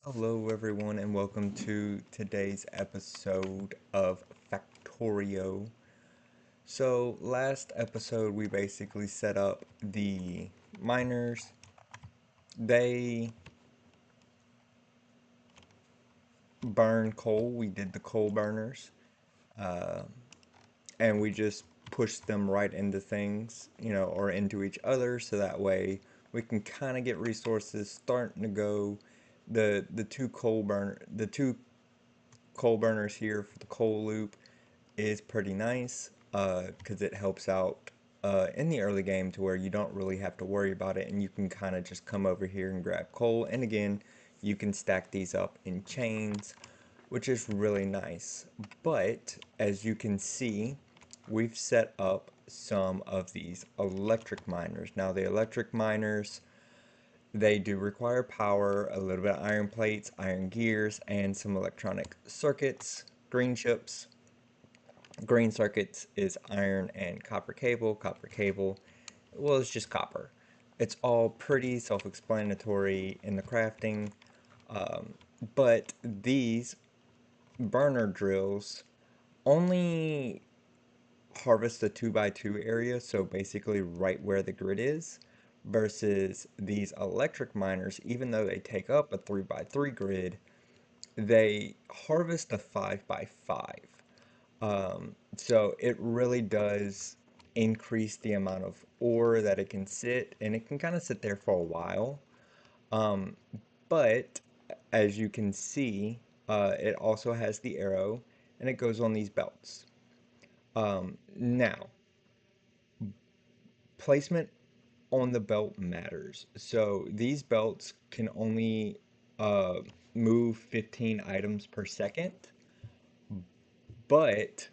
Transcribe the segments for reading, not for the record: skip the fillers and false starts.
Hello, everyone, and welcome to today's episode of Factorio. So, last episode, we basically set up the miners. They burn coal. We did the coal burners, uh, and we just pushed them right into things, or into each other, so that way we can kind of get resources starting to go. The two coal burners here for the coal loop is pretty nice because it helps out in the early game to where you don't really have to worry about it and you can kind of just come over here and grab coal. And again, you can stack these up in chains, which is really nice. But as you can see, we've set up some of these electric miners. Now, the electric miners, they do require power, a little bit of iron plates, iron gears, and some electronic circuits, green chips. Green circuits is iron and copper cable. Copper cable, well, it's just copper. It's all pretty self-explanatory in the crafting, um, but these burner drills only harvest the 2 by 2 area, so basically right where the grid is, versus these electric miners, even though they take up a 3 by 3 grid, they harvest a 5 by 5. So it really does increase the amount of ore that it can sit, and it can kind of sit there for a while. Um, but as you can see, it also has the arrow, and it goes on these belts. Now, placement on the belt matters. So these belts can only uh, move 15 items per second, but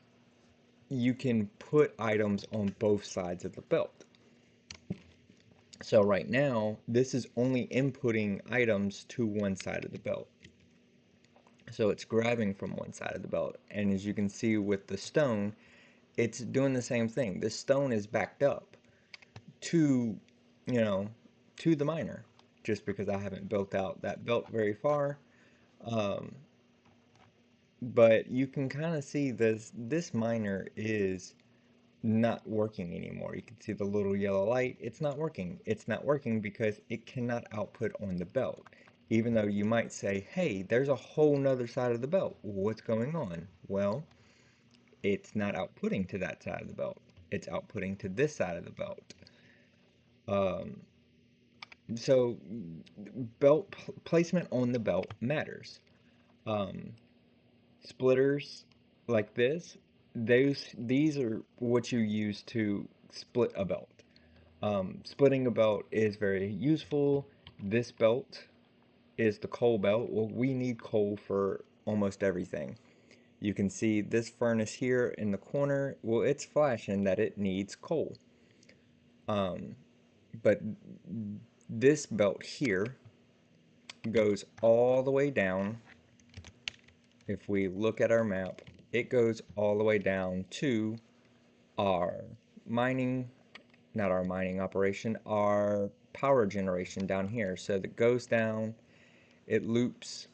you can put items on both sides of the belt. So right now, this is only inputting items to one side of the belt. So it's grabbing from one side of the belt. And as you can see with the stone, it's doing the same thing. The stone is backed up to, you know, to the miner, just because I haven't built out that belt very far. Um, but you can kind of see this miner is not working anymore. You can see the little yellow light. It's not working. It's not working because it cannot output on the belt. Even though you might say, hey, there's a whole nother side of the belt. What's going on? Well, it's not outputting to that side of the belt. It's outputting to this side of the belt. Um, so belt placement on the belt matters. Um, Splitters like this, these are what you use to split a belt. Splitting a belt is very useful. This belt is the coal belt. Well, we need coal for almost everything. You can see this furnace here in the corner. Well, it's flashing that it needs coal. Um, but this belt here goes all the way down. If we look at our map, it goes all the way down to our mining, not our mining operation, our power generation down here. So that goes down, it loops,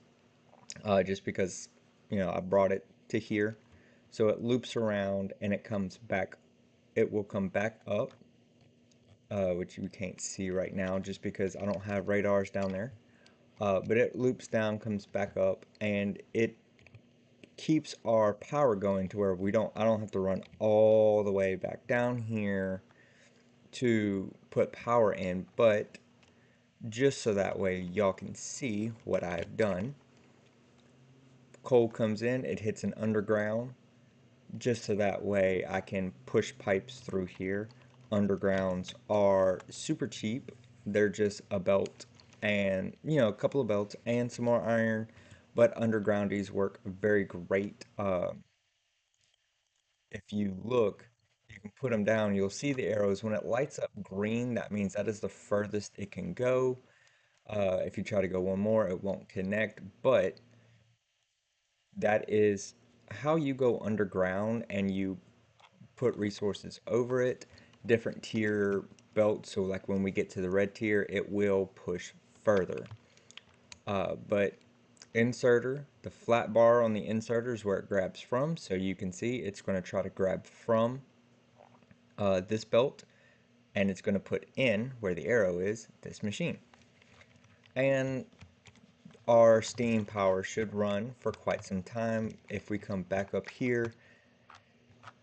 just because, I brought it to here. So it loops around and it comes back, it will come back up, which you can't see right now just because I don't have radars down there. But it loops down, comes back up, and it keeps our power going to where I don't have to run all the way back down here to put power in, but just so that way y'all can see what I've done. Coal comes in, it hits an underground, just so that way I can push pipes through here. Undergrounds are super cheap. They're just a belt and, a couple of belts and some more iron, but undergroundies work very great. If you look, you can put them down, you'll see the arrows. When it lights up green, that means that is the furthest it can go. If you try to go one more, it won't connect, but that is how you go underground and you put resources over it. Different tier belts, so like when we get to the red tier, it will push further. But inserter, the flat bar on the inserter is where it grabs from. So you can see it's going to try to grab from this belt, and it's going to put in, where the arrow is, this machine. And our steam power should run for quite some time. If we come back up here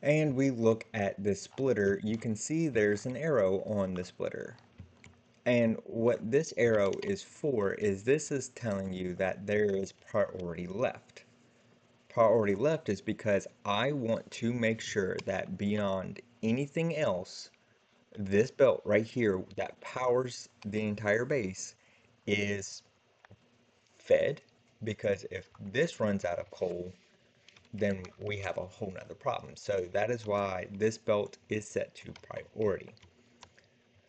and we look at this splitter, you can see there's an arrow on the splitter. And what this arrow is for is this is telling you that there is priority left. Priority left is because I want to make sure that beyond anything else, this belt right here that powers the entire base is fed, because if this runs out of coal, then we have a whole nother problem. So that is why this belt is set to priority.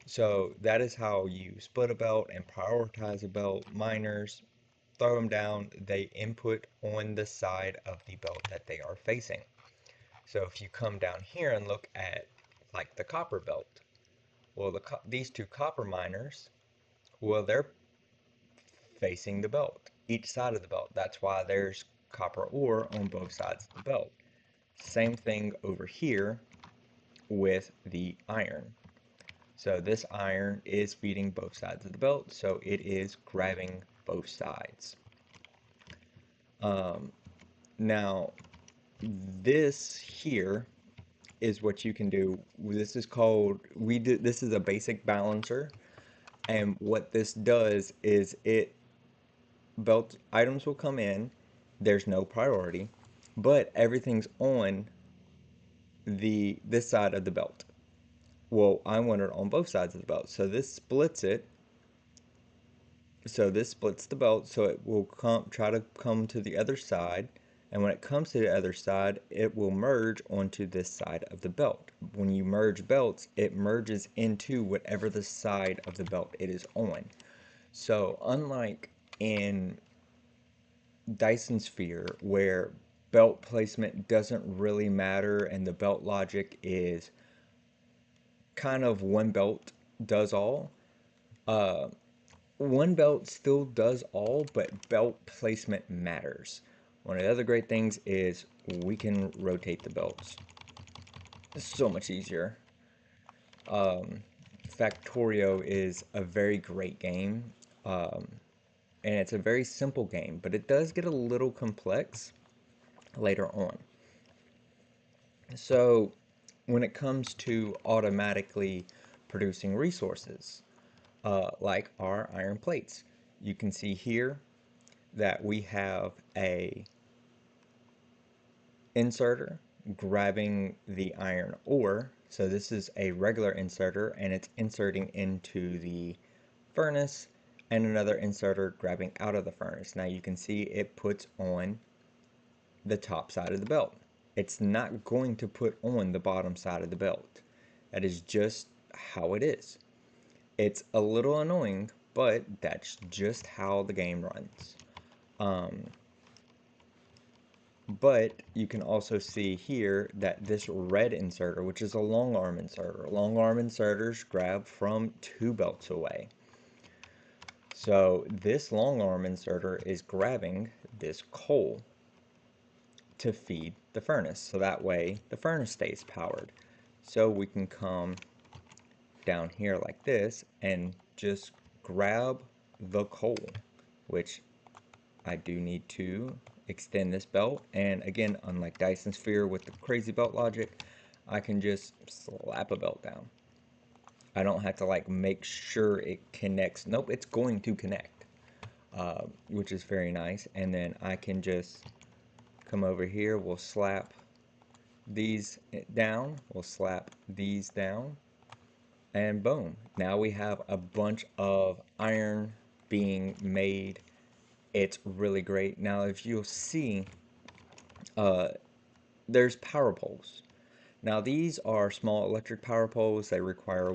So that is how you split a belt and prioritize a belt. Miners throw them down, they input on the side of the belt that they are facing. So if you come down here and look at like the copper belt, well, these two copper miners, well, they're facing the belt, each side of the belt. That's why there's copper ore on both sides of the belt. Same thing over here with the iron. So this iron is feeding both sides of the belt, so it is grabbing both sides. Now, this here is what you can do. This is called, this is a basic balancer, and what this does is it belt items will come in, there's no priority, but everything's on this side of the belt. Well, I want it on both sides of the belt, so this splits it. So this splits the belt, so it will try to come to the other side, and when it comes to the other side, it will merge onto this side of the belt. When you merge belts, it merges into whatever the side of the belt it is on. So unlike in Dyson Sphere, where belt placement doesn't really matter and the belt logic is kind of one belt does all, one belt still does all, but belt placement matters. One of the other great things is we can rotate the belts. It's so much easier. Factorio is a very great game, and it's a very simple game, but it does get a little complex later on. So when it comes to automatically producing resources, like our iron plates, you can see here that we have a inserter grabbing the iron ore. So this is a regular inserter, and it's inserting into the furnace, and another inserter grabbing out of the furnace. Now you can see it puts on the top side of the belt. It's not going to put on the bottom side of the belt. That is just how it is. It's a little annoying, but that's just how the game runs. But you can also see here that this red inserter, which is a long arm inserter, long arm inserters grab from 2 belts away. So this long arm inserter is grabbing this coal to feed the furnace, so that way the furnace stays powered. So we can come down here like this and just grab the coal, which I do need to extend this belt. And again, unlike Dyson Sphere with the crazy belt logic, I can just slap a belt down. I don't have to like make sure it connects. Nope, it's going to connect, which is very nice. And then I can just come over here, we'll slap these down, we'll slap these down, and boom, now we have a bunch of iron being made. It's really great. Now if you'll see, there's power poles. Now these are small electric power poles. They require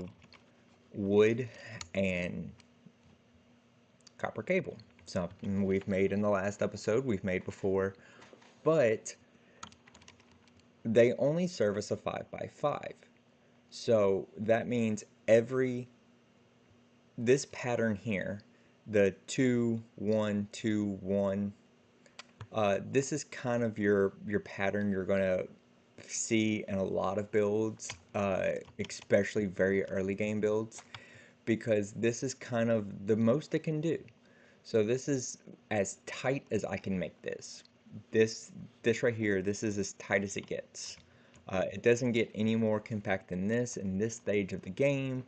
wood and copper cable, something we've made in the last episode, we've made before, but they only service a 5x5. So that means this pattern here, the 2 1 2 1 This is kind of your pattern you're gonna see in a lot of builds, especially very early game builds, because this is kind of the most it can do. So this is as tight as I can make this. This this right here, this is as tight as it gets. It doesn't get any more compact than this in this stage of the game,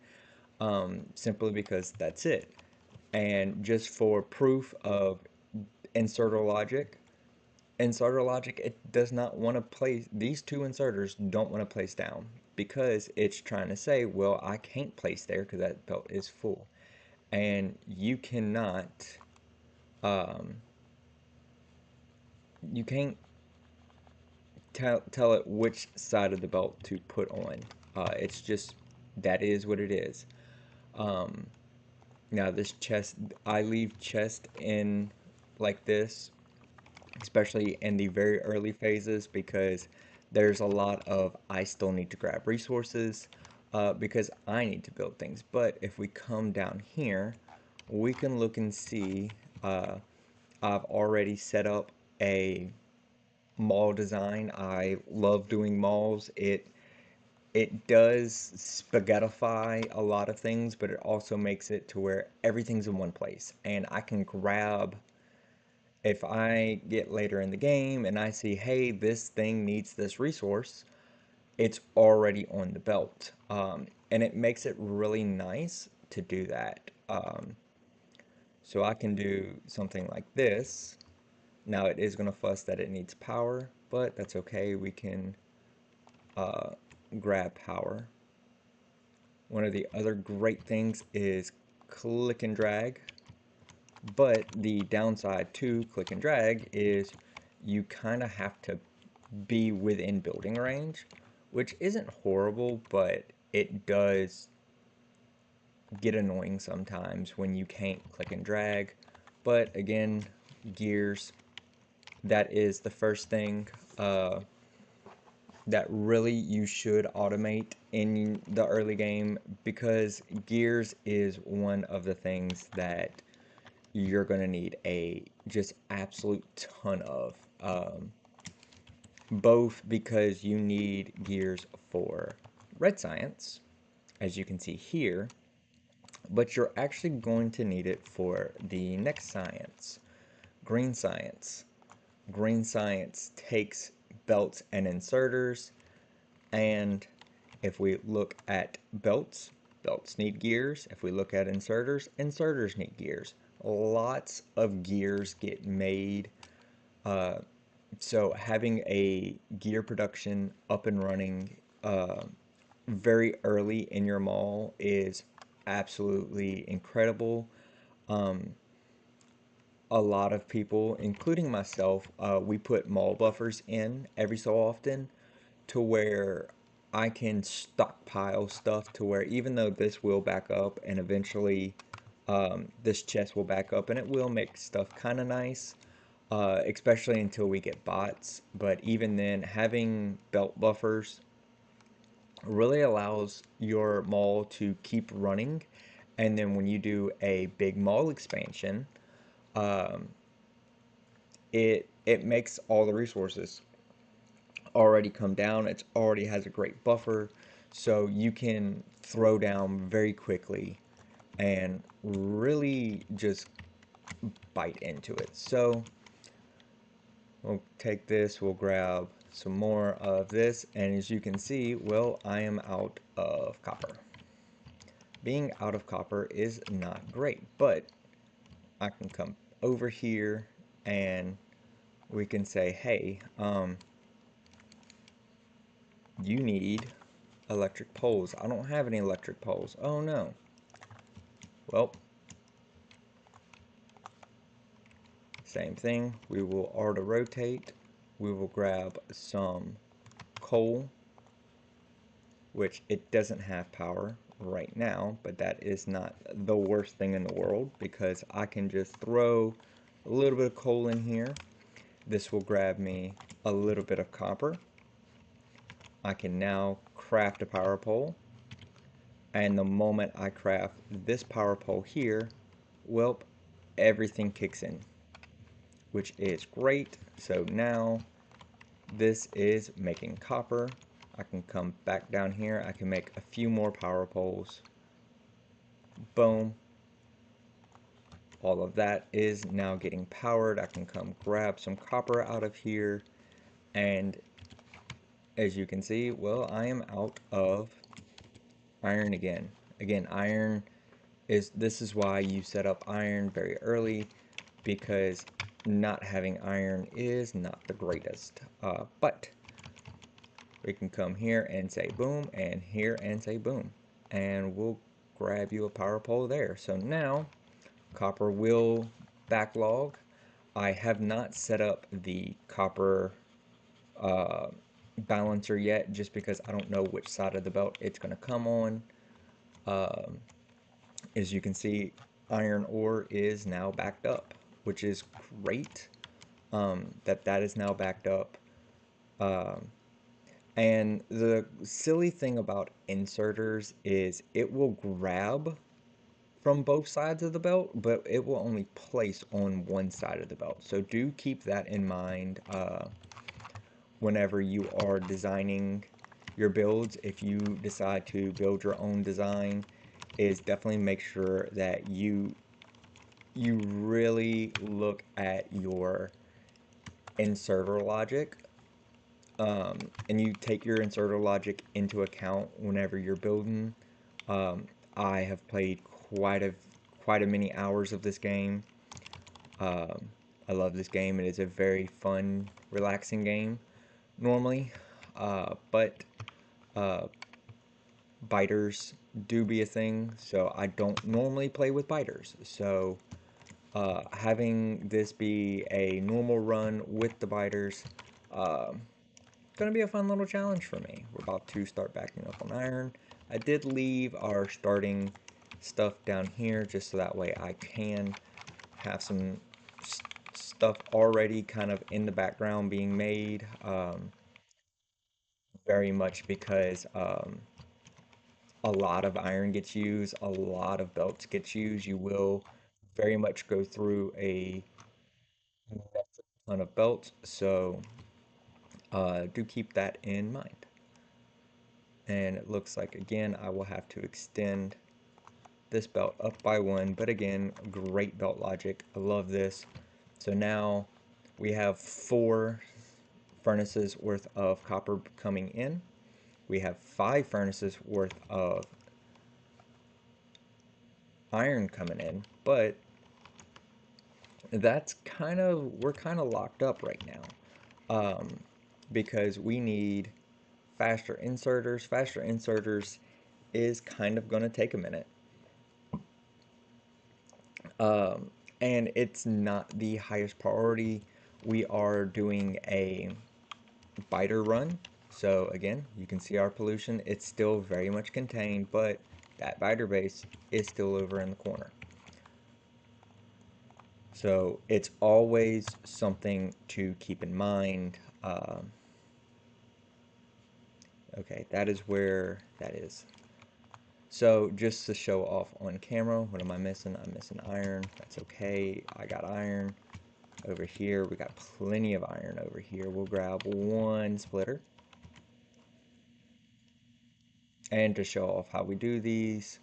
simply because that's it. And just for proof of inserter logic, inserter logic, it does not want to place, these two inserters don't want to place down because it's trying to say, well, I can't place there because that belt is full. And you cannot, um, you can't tell it which side of the belt to put on. It's just, that is what it is. Um, Now this chest, I leave chest in like this, especially in the very early phases, because there's a lot of I still need to grab resources, because I need to build things. But if we come down here, we can look and see, uh, I've already set up a mall design. I love doing malls. It does spaghettify a lot of things, but it also makes it to where everything's in one place. And I can grab, if I get later in the game and I see, hey, this thing needs this resource, it's already on the belt. And it makes it really nice to do that. So I can do something like this. Now it is going to fuss that it needs power, but that's okay. We can uh, grab power. One of the other great things is click and drag, but the downside to click and drag is you kind of have to be within building range, which isn't horrible, but it does get annoying sometimes when you can't click and drag. But again, gears, that is the first thing that really you should automate in the early game, because gears is one of the things that you're going to need a just absolute ton of. Both because you need gears for red science, as you can see here, but you're actually going to need it for the next science, green science. Green science takes belts and inserters, and if we look at belts, belts need gears. If we look at inserters, inserters need gears. Lots of gears get made. So having a gear production up and running very early in your mall is absolutely incredible. A lot of people, including myself, we put mall buffers in every so often to where I can stockpile stuff to where even though this will back up and eventually this chest will back up and it will make stuff kind of nice, especially until we get bots. But even then, having belt buffers really allows your mall to keep running. And then when you do a big mall expansion, it makes all the resources already come down. It already has a great buffer, so you can throw down very quickly and really just bite into it. So we'll take this, we'll grab some more of this, and as you can see, well, I am out of copper. Being out of copper is not great, but I can come over here and we can say, hey, you need electric poles. I don't have any electric poles. Oh no. Well, same thing. We will auto rotate. We will grab some coal, which it doesn't have power right now, but that is not the worst thing in the world because I can just throw a little bit of coal in here. This will grab me a little bit of copper. I can now craft a power pole. And the moment I craft this power pole here, well, everything kicks in. which is great. So now this is making copper. I can come back down here. I can make a few more power poles. Boom. All of that is now getting powered. I can come grab some copper out of here. And as you can see, well, I am out of iron again. Again, iron this is why you set up iron very early, because not having iron is not the greatest. But we can come here and say boom, and here and say boom, and we'll grab you a power pole there. So now copper will backlog. I have not set up the copper uh, balancer yet, just because I don't know which side of the belt it's going to come on. Um, as you can see, iron ore is now backed up, which is great. That is now backed up. Um, and the silly thing about inserters is it will grab from both sides of the belt, but it will only place on one side of the belt. So do keep that in mind whenever you are designing your builds. If you decide to build your own design, is definitely make sure that you really look at your inserter logic, and you take your inserter logic into account whenever you're building. Um, I have played quite a many hours of this game. Um, I love this game. It is a very fun, relaxing game normally, but uh, biters do be a thing, so I don't normally play with biters. So having this be a normal run with the biters, gonna be a fun little challenge for me. We're about to start backing up on iron. I did leave our starting stuff down here just so that way I can have some stuff already kind of in the background being made. Very much because a lot of iron gets used, a lot of belts gets used. You will very much go through a ton of belts, so do keep that in mind. And it looks like, again, I will have to extend this belt up by one, but again, great belt logic. I love this. So now we have 4 furnaces worth of copper coming in. We have 5 furnaces worth of iron coming in, but we're kind of locked up right now, because we need faster inserters. Faster inserters is kind of going to take a minute. Um, and it's not the highest priority. We are doing a biter run. So again, you can see our pollution. It's still very much contained, but that biter base is still over in the corner. So it's always something to keep in mind. Okay, that is where that is. So just to show off on camera, what am I missing? I'm missing iron. That's okay. I got iron over here. We got plenty of iron over here. We'll grab one splitter. And to show off how we do these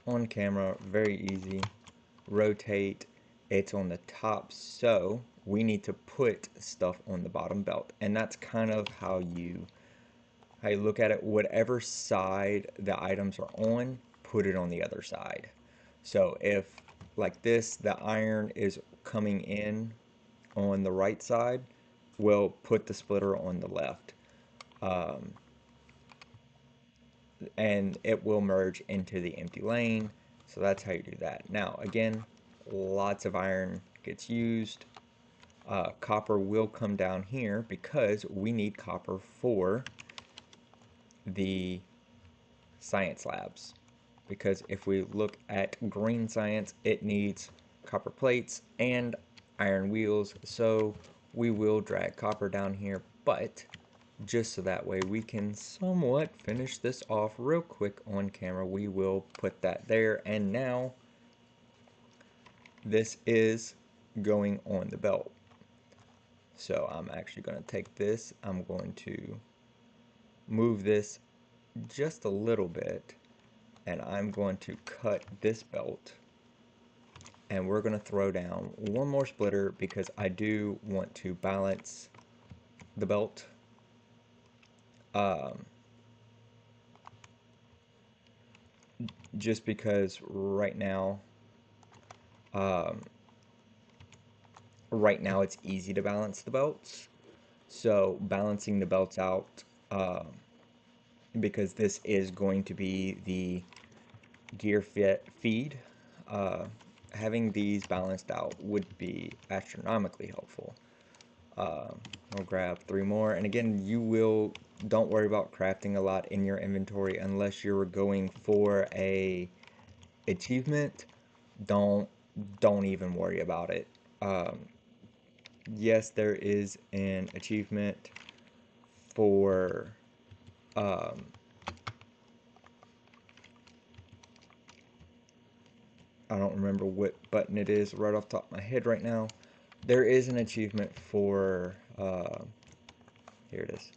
on camera, very easy. Rotate. It's on the top, so we need to put stuff on the bottom belt. And that's kind of how you look at it. Whatever side the items are on, put it on the other side. So if, like this, the iron is coming in on the right side, we'll put the splitter on the left. Um, and it will merge into the empty lane. So that's how you do that. Now, again, lots of iron gets used. Copper will come down here because we need copper for the science labs. Because if we look at green science, it needs copper plates and iron wheels. So we will drag copper down here, but just so that way we can somewhat finish this off real quick on camera, we will put that there. And now this is going on the belt. So I'm actually going to take this, I'm going to move this just a little bit, and I'm going to cut this belt, and we're going to throw down one more splitter because I do want to balance the belt. Um, just because um, right now it's easy to balance the belts. So balancing the belts out, because this is going to be the gear fit feed, uh, having these balanced out would be astronomically helpful. I'll grab 3 more, and again, don't worry about crafting a lot in your inventory unless you're going for a achievement. Don't don't even worry about it. Um, yes, there is an achievement for um, I don't remember what button it is right off the top of my head right now. There is an achievement for here it is.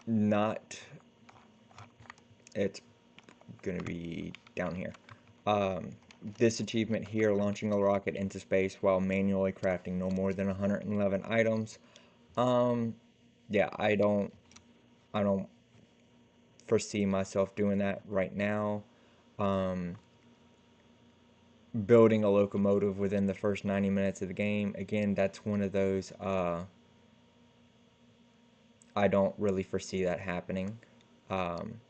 Not It's gonna be down here. Um, this achievement here, launching a rocket into space while manually crafting no more than 111 items. Um, yeah, I don't foresee myself doing that right now. Um, building a locomotive within the first 90 minutes of the game, again, that's one of those, I don't really foresee that happening. Um,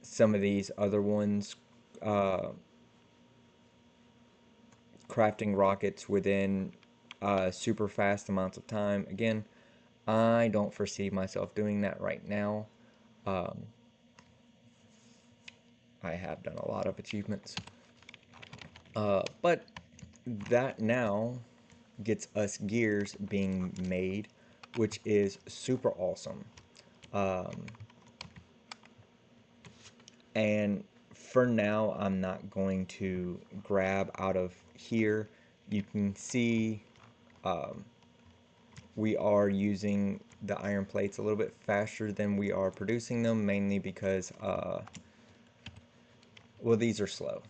some of these other ones, uh, crafting rockets within super fast amounts of time. Again, I don't foresee myself doing that right now. Um, I have done a lot of achievements. But that now gets us gears being made, which is super awesome. Um, and for now, I'm not going to grab out of here. You can see um, we are using the iron plates a little bit faster than we are producing them, mainly because, well, these are slow.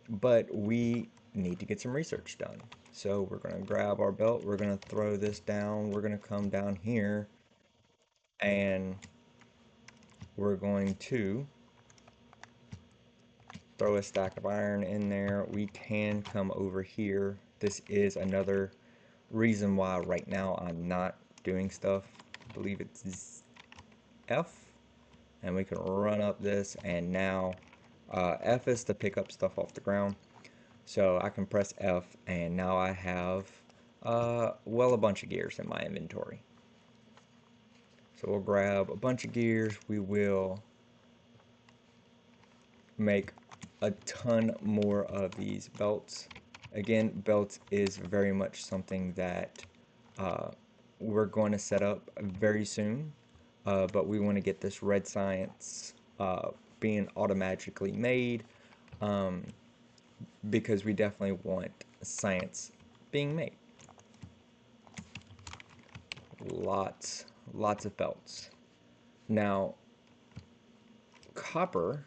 But we need to get some research done. So we're going to grab our belt, we're going to throw this down, we're going to come down here, and we're going to throw a stack of iron in there. We can come over here. This is another reason why right now I'm not doing stuff. I believe it's F, and we can run up this, and now F is to pick up stuff off the ground. So I can press F, and now I have, well, a bunch of gears in my inventory. So we'll grab a bunch of gears. We will make a ton more of these belts. Again, belts is very much something that uh, we're going to set up very soon, but we want to get this red science being automatically made, um, because we definitely want science being made. Lots of belts. Now, copper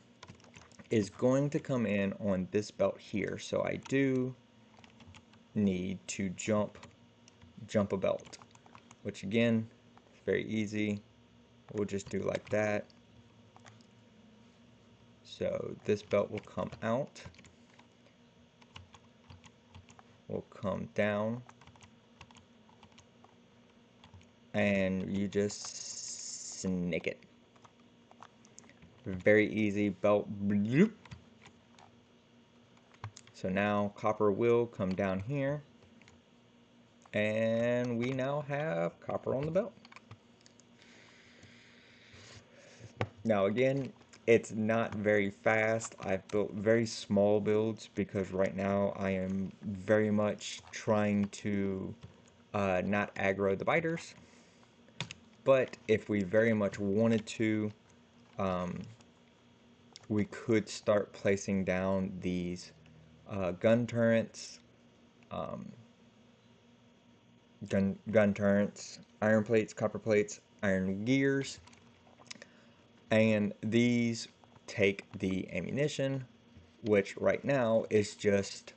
is going to come in on this belt here, so I do need to jump a belt, which again is very easy. We'll just do like that. So this belt will come out, will come down, and you just snake it. Very easy belt. Bloop. So now copper will come down here, and we now have copper on the belt. Now again, it's not very fast. I've built very small builds because right now I am very much trying to not aggro the biters. But if we very much wanted to, um, we could start placing down these gun turrets. Um, gun turrets, iron plates, copper plates, iron gears, and these take the ammunition, which right now is just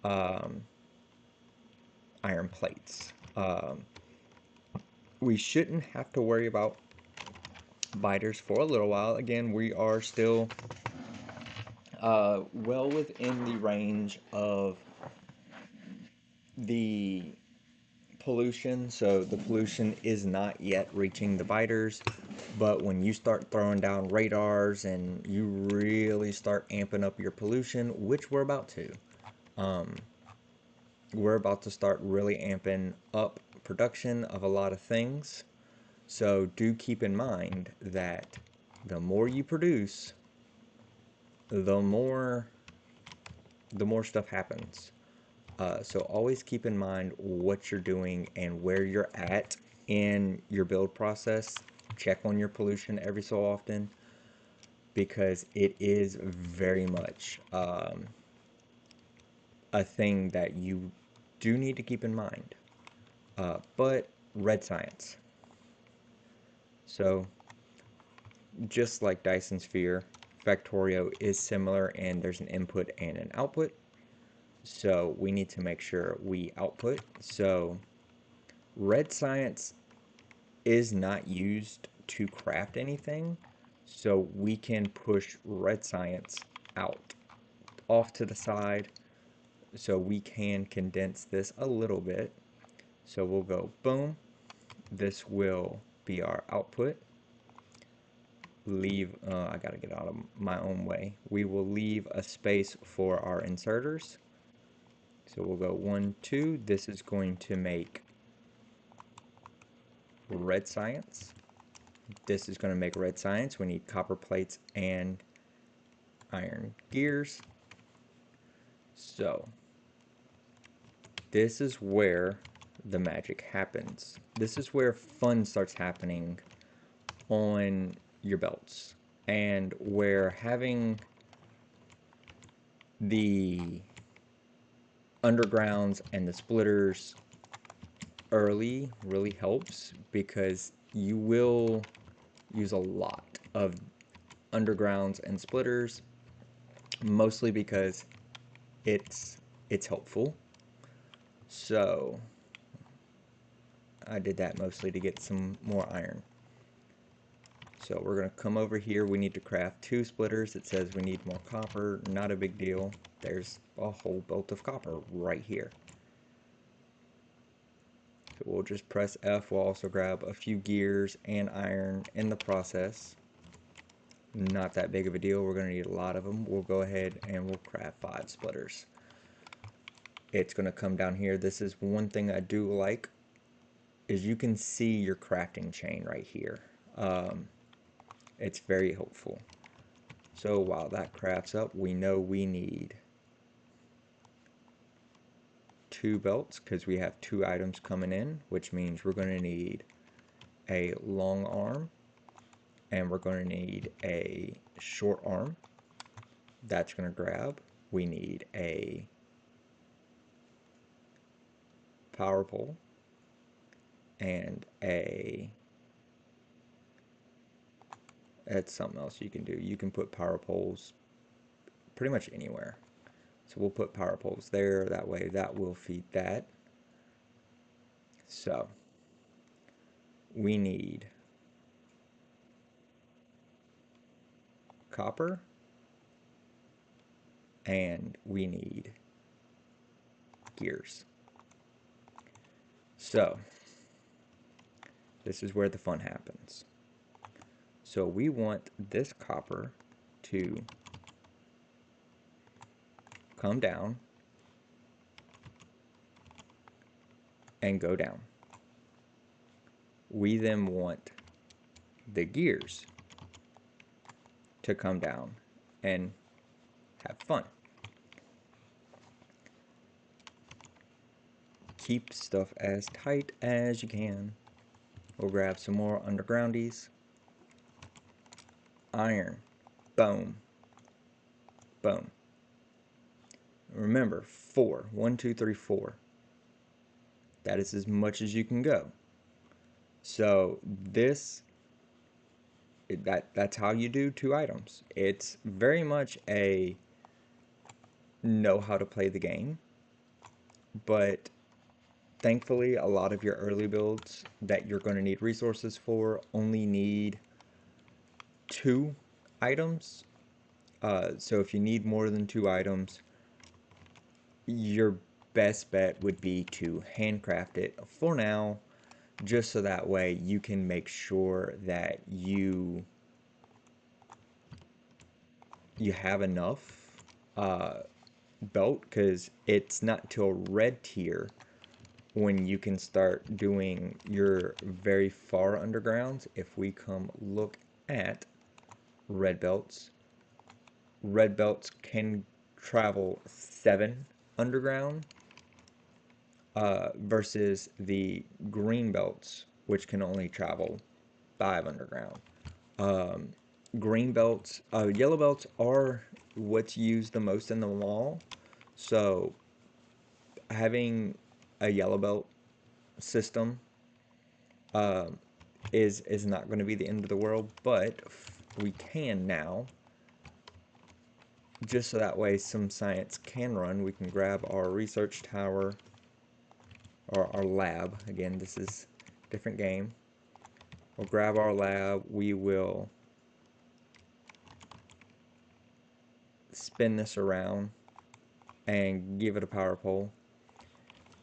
um, iron plates. We shouldn't have to worry about biters for a little while. Again, we are still well within the range of the pollution, so the pollution is not yet reaching the biters, but when you start throwing down radars and you really start amping up your pollution, which we're about to start really amping up production of a lot of things. So do keep in mind that the more you produce, the more stuff happens. So always keep in mind what you're doing and where you're at in your build process. Check on your pollution every so often because it is very much a thing that you do need to keep in mind. But red science. So just like Dyson Sphere, Factorio is similar and there's an input and an output. So we need to make sure we output. So red science is not used to craft anything, so we can push red science out off to the side so we can condense this a little bit. So we'll go boom, this will be our output. Leave, I gotta get out of my own way. We will leave a space for our inserters. So we'll go 1, 2, this is going to make red science. This is going to make red science. We need copper plates and iron gears. So this is where the magic happens. This is where fun starts happening on your belts, and where having the undergrounds and the splitters early really helps, because you will use a lot of undergrounds and splitters, mostly because it's helpful. So I did that mostly to get some more iron. So we're going to come over here. We need to craft 2 splitters. It says we need more copper. Not a big deal. There's a whole belt of copper right here. So we'll just press F. We'll also grab a few gears and iron in the process. Not that big of a deal. We're going to need a lot of them. We'll go ahead and we'll craft 5 splitters. It's going to come down here. This is one thing I do like, is you can see your crafting chain right here. It's very helpful. So while that crafts up, we know we need 2 belts because we have 2 items coming in, which means we're going to need a long arm and we're going to need a short arm. That's going to grab. We need a power pole and that's something else you can do. You can put power poles pretty much anywhere. So we'll put power poles there, that way that will feed that. So we need copper and we need gears. So this is where the fun happens. So we want this copper to come down and go down. We then want the gears to come down and have fun. Keep stuff as tight as you can. We'll grab some more undergroundies. Iron. Boom. Boom. Remember, 4. 1, 2, 3, 4. That is as much as you can go. So this that's how you do two items. It's very much a know how to play the game, but thankfully a lot of your early builds that you're going to need resources for only need two items. So if you need more than two items, your best bet would be to handcraft it for now, just so that way you can make sure that you have enough uh, belt, because it's not till red tier when you can start doing your very far undergrounds. If we come look at red belts, red belts can travel 7 underground versus the green belts, which can only travel 5 underground. Um, Green belts, yellow belts are what's used the most in the mall. So having a yellow belt system uh, is not going to be the end of the world, but we can now, just so that way some science can run. We can grab our research tower, or our lab. Again, this is a different game. We'll grab our lab. We will spin this around and give it a power pole.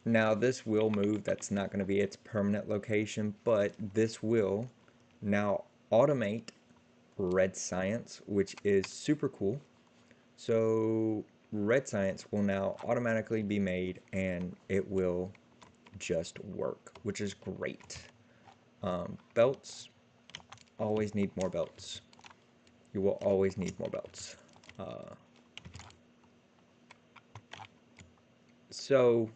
Now this will move. That's not going to be its permanent location, but this will now automate red science, which is super cool. So red science will now automatically be made and it will just work, which is great. Belts, always need more belts. You will always need more belts. Uh, so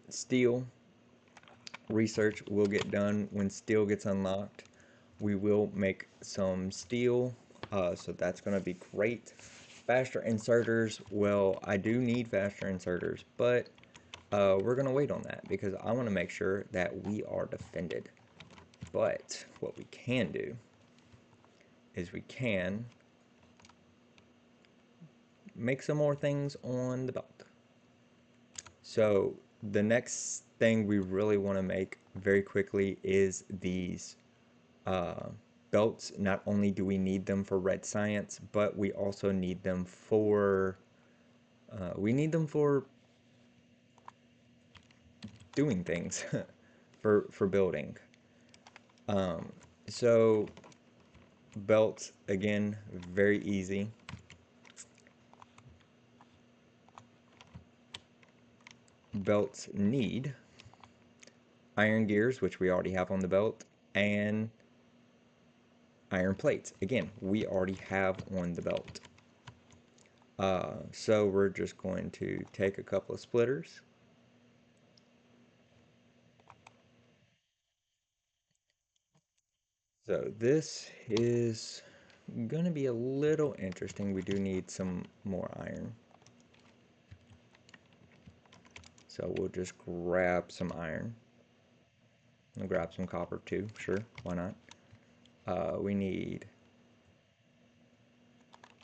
steel research will get done when steel gets unlocked. We will make some steel, so that's going to be great. Faster inserters, well, I do need faster inserters, but we're going to wait on that because I want to make sure that we are defended. But what we can do is we can make some more things on the belt. So the next thing we really want to make very quickly is these uh, belts. Not only do we need them for red science, but we also need them for doing things for building. Um, so belts, again, very easy. Belts need iron gears, which we already have on the belt, and iron plates. Again, we already have on the belt. So we're just going to take a couple of splitters. So this is going to be a little interesting. We do need some more iron. So we'll just grab some iron. And grab some copper too, sure, why not? We need,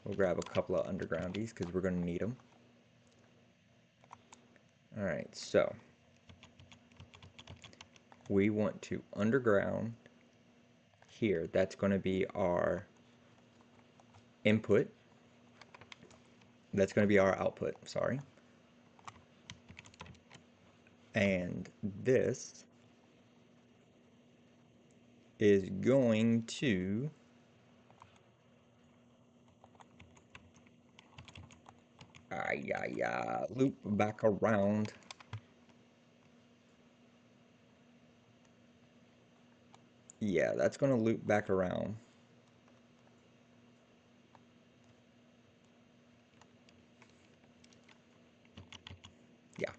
we'll grab a couple of undergroundies because we're going to need them. Alright, so we want to underground here. That's going to be our input. That's going to be our output, sorry. And this is going to loop back around. Yeah, that's going to loop back around. Yeah.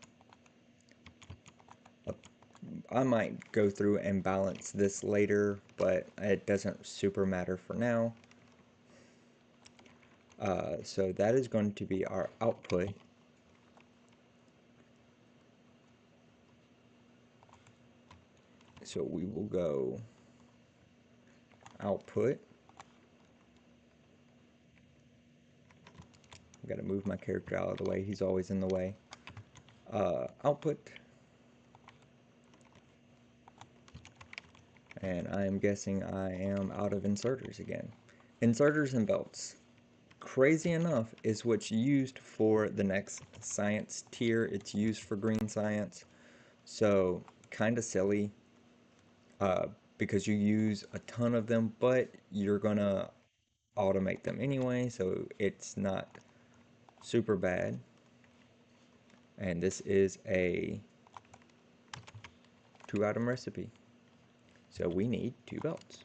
I might go through and balance this later, but it doesn't super matter for now. So that is going to be our output. So we will go output. I've got to move my character out of the way. He's always in the way. Output. And I am guessing I am out of inserters again. Inserters and belts. Crazy enough is what's used for the next science tier. It's used for green science. So kind of silly uh, because you use a ton of them, but you're gonna automate them anyway, so it's not super bad. And this is a 2-item recipe. So we need 2 belts.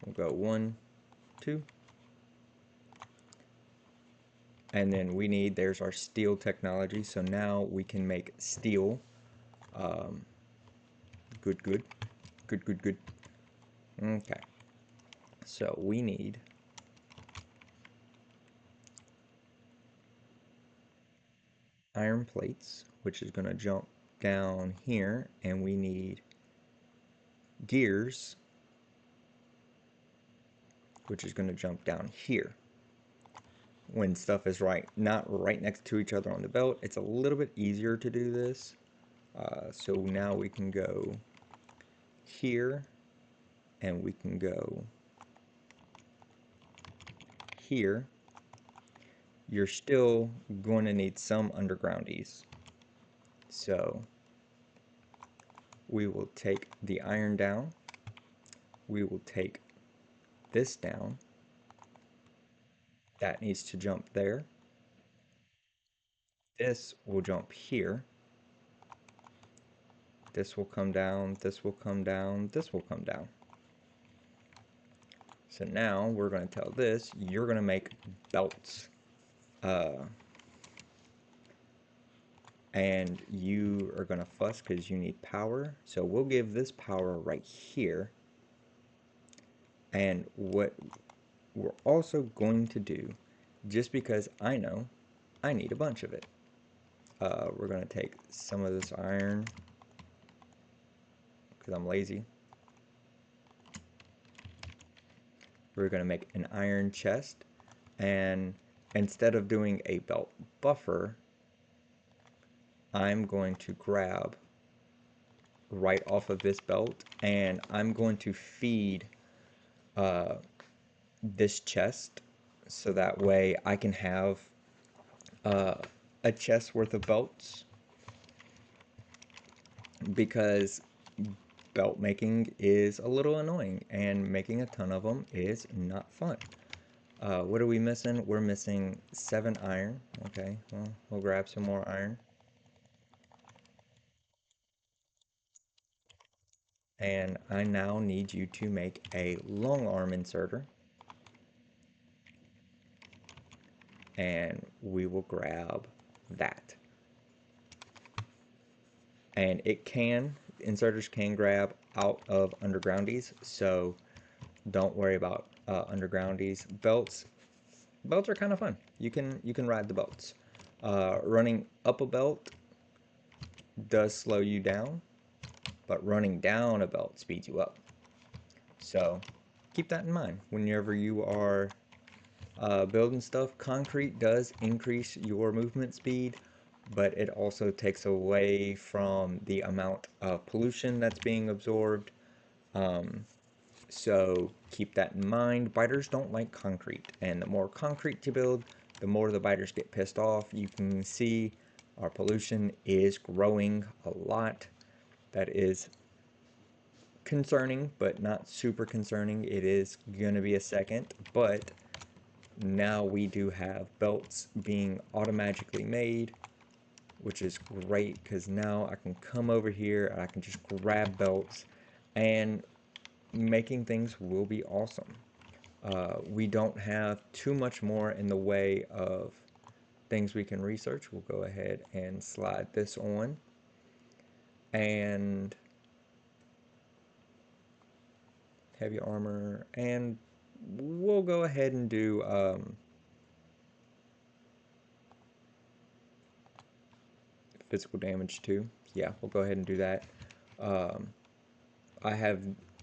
We'll go 1, 2. And then we need, there's our steel technology. So now we can make steel. Um, good, good. Good, good, good. Okay. So we need iron plates, which is going to jump down here. And we need gears, which is going to jump down here. When stuff is not right next to each other on the belt, it's a little bit easier to do this. So now we can go here, and we can go here. You're still going to need some undergroundies. So we will take the iron down. We will take this down. That needs to jump there. This will jump here. This will come down. This will come down. This will come down. So now we're going to tell this, you're going to make belts. And you are going to fuss because you need power. So we'll give this power right here. And what we're also going to do, just because I know I need a bunch of it, we're going to take some of this iron because I'm lazy. We're going to make an iron chest, and instead of doing a belt buffer, I'm going to grab right off of this belt, and I'm going to feed this chest so that way I can have uh, a chest worth of belts, because belt making is a little annoying and making a ton of them is not fun. What are we missing? We're missing 7 iron. Okay, well, we'll grab some more iron. And I now need you to make a long arm inserter. And we will grab that. And inserters can grab out of undergroundies, so don't worry about undergroundies. Belts are kind of fun. You can ride the belts. Running up a belt does slow you down, but running down a belt speeds you up. So keep that in mind whenever you are building stuff. Concrete does increase your movement speed, but it also takes away from the amount of pollution that's being absorbed. So keep that in mind. Biters don't like concrete, and the more concrete you build, the more the biters get pissed off. You can see our pollution is growing a lot. That is concerning, but not super concerning. It is going to be a second, but now we do have belts being automatically made, which is great because now I can come over here and I can just grab belts, and making things will be awesome. We don't have too much more in the way of things we can research. We'll go ahead and slide this on, and heavy armor, and we'll go ahead and do physical damage too. Yeah, we'll go ahead and do that. I have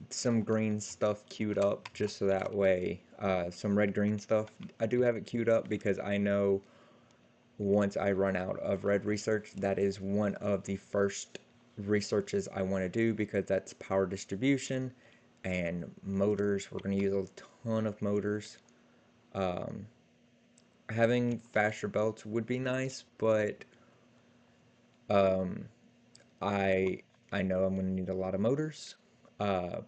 some green stuff queued up just so that way, some red-green stuff. I do have it queued up because I know once I run out of red research, that is one of the first researches I want to do because that's power distribution and motors. We're going to use a ton of motors. Having faster belts would be nice, but um, I I know I'm going to need a lot of motors uh,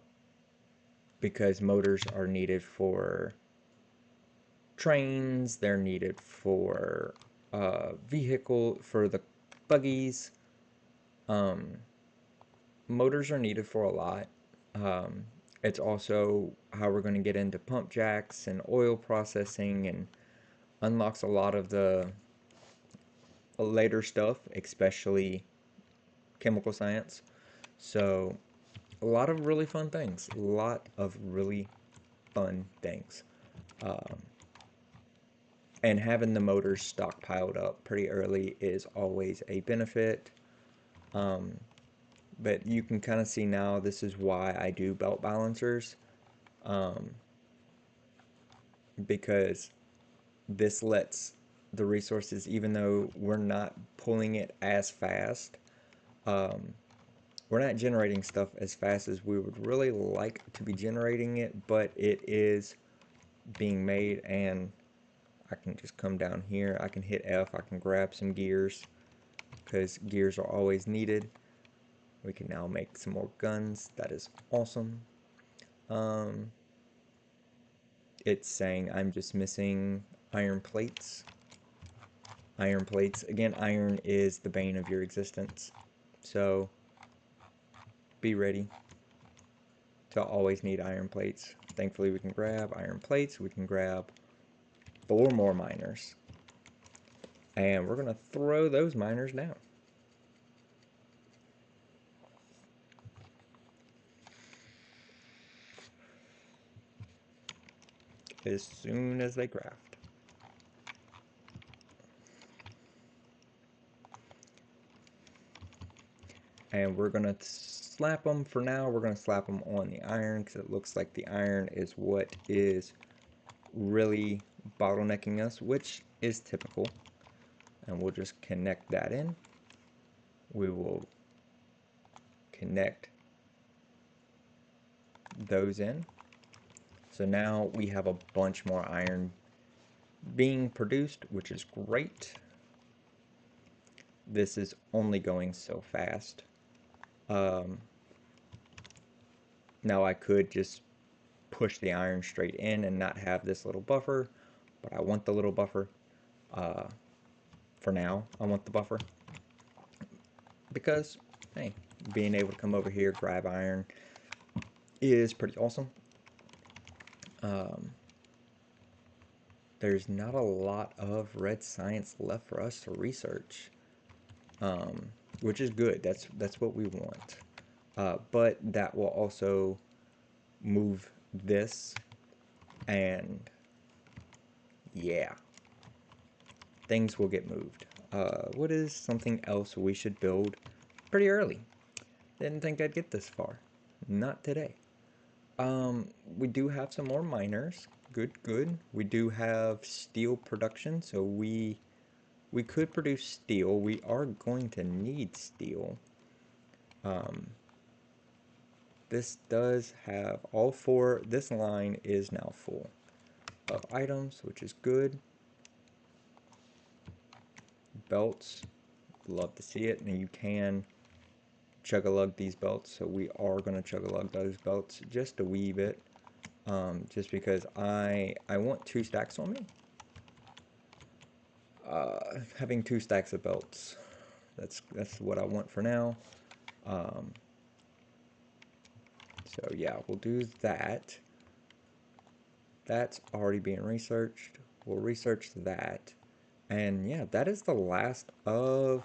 because motors are needed for trains. They're needed for for the buggies. Um, Motors are needed for a lot. Um, it's also how we're going to get into pump jacks and oil processing and unlocks a lot of the later stuff, especially chemical science. So, a lot of really fun things. A lot of really fun things. Um, and having the motors stockpiled up pretty early is always a benefit. Um, but you can kind of see now this is why I do belt balancers. Um, because this lets the resources, even though we're not pulling it as fast, um, we're not generating stuff as fast as we would really like to be generating it, but it is being made. And I can just come down here, I can hit F, I can grab some gears because gears are always needed. We can now make some more guns. That is awesome. um, it's saying I'm just missing iron plates. Iron plates. Again, iron is the bane of your existence. So be ready to always need iron plates. Thankfully, we can grab iron plates. We can grab 4 more miners. And we're going to throw those miners down as soon as they craft. And we're going to slap them for now. We're going to slap them on the iron because it looks like the iron is what is really bottlenecking us, which is typical. And we'll just connect that in. We will connect those in. So now we have a bunch more iron being produced, which is great. This is only going so fast. Now I could just push the iron straight in and not have this little buffer, but I want the little buffer. For now, I want the buffer because, hey, being able to come over here, grab iron is pretty awesome. There's not a lot of red science left for us to research, which is good. That's what we want. But that will also move this, and yeah, things will get moved. What is something else we should build pretty early? Didn't think I'd get this far. Not today. We do have some more miners. Good, good. We do have steel production, so we could produce steel. We are going to need steel. This does have all 4. This line is now full of items, which is good. Belts, love to see it. And you can chug-a-lug these belts, so we are going to chug-a-lug those belts just a wee bit. Just because I want 2 stacks on me. Having 2 stacks of belts, that's what I want for now. So yeah, we'll do that. That's already being researched. We'll research that. And yeah, that is the last of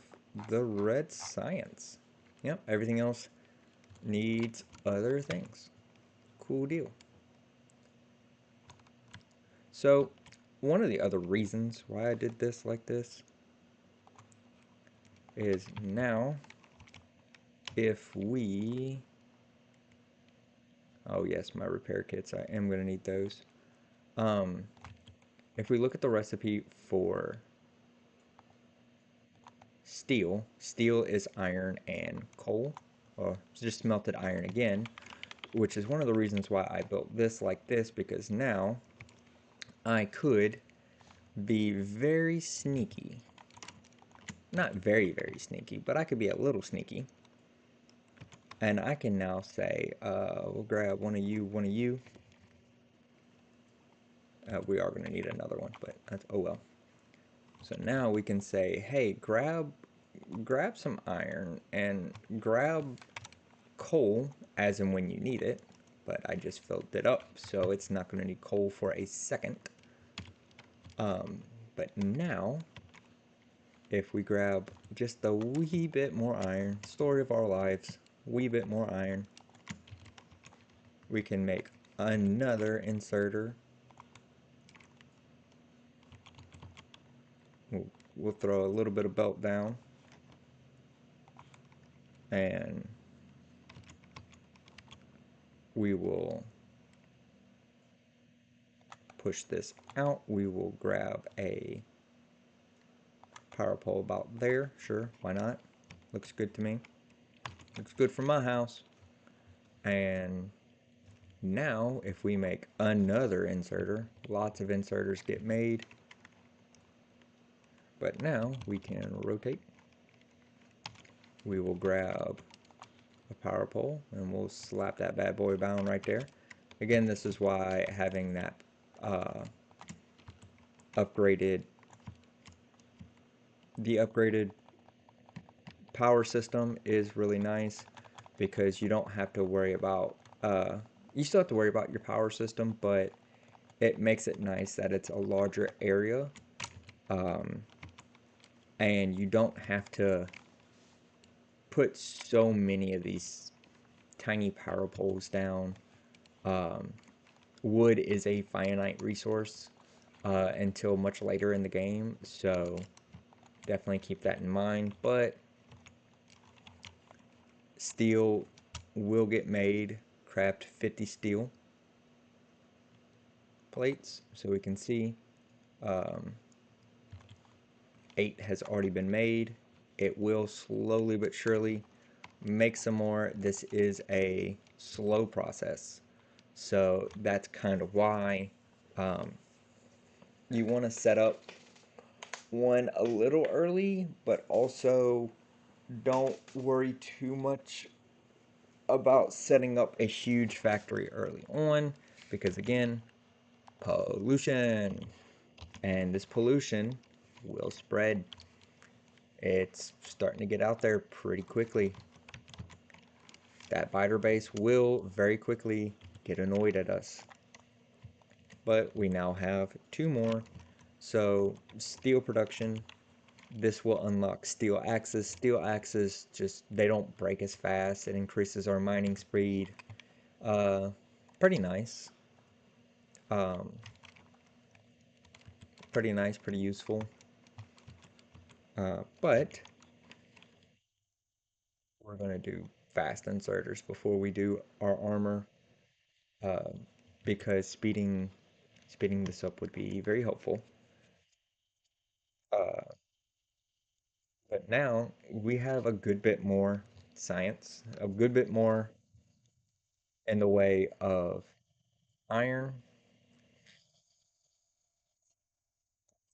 the red science. Yep, everything else needs other things. Cool deal. So, one of the other reasons why I did this like this is now if we, oh yes, my repair kits, I am going to need those. Um, if we look at the recipe for steel, steel is iron and coal, or just smelted iron again, which is one of the reasons why I built this like this, because now I could be very sneaky. Not very, very sneaky, but I could be a little sneaky. And I can now say, we'll grab one of you, one of you. We are going to need another one, but that's, oh well. So now we can say, hey, grab some iron and grab coal as and when you need it. But I just filled it up, so it's not going to need coal for a second. But now, if we grab just a wee bit more iron, story of our lives, wee bit more iron, we can make another inserter. We'll throw a little bit of belt down, and we will push this out. We will grab a power pole about there. Sure, why not? Looks good to me. Looks good for my house. And now, if we make another inserter, lots of inserters get made. But now we can rotate. We will grab a power pole and we'll slap that bad boy down right there. Again, this is why having that upgraded power system is really nice, because you don't have to worry about you still have to worry about your power system, but it makes it nice that it's a larger area, and you don't have to put so many of these tiny power poles down. Wood is a finite resource until much later in the game, so definitely keep that in mind. But steel will get made. Craft 50 steel plates, so we can see 8 has already been made. It will slowly but surely make some more. This is a slow process, so that's kind of why you want to set up one a little early, but also don't worry too much about setting up a huge factory early on, because again, pollution, and this pollution will spread. It's starting to get out there pretty quickly. That biter base will very quickly get annoyed at us. But we now have 2 more. So steel production, this will unlock steel axes. Steel axes, just, they don't break as fast. It increases our mining speed. Pretty nice. Pretty nice, pretty useful. But we're going to do fast inserters before we do our armor, uh, because speeding this up would be very helpful. Uh, but now we have a good bit more science, a good bit more in the way of iron.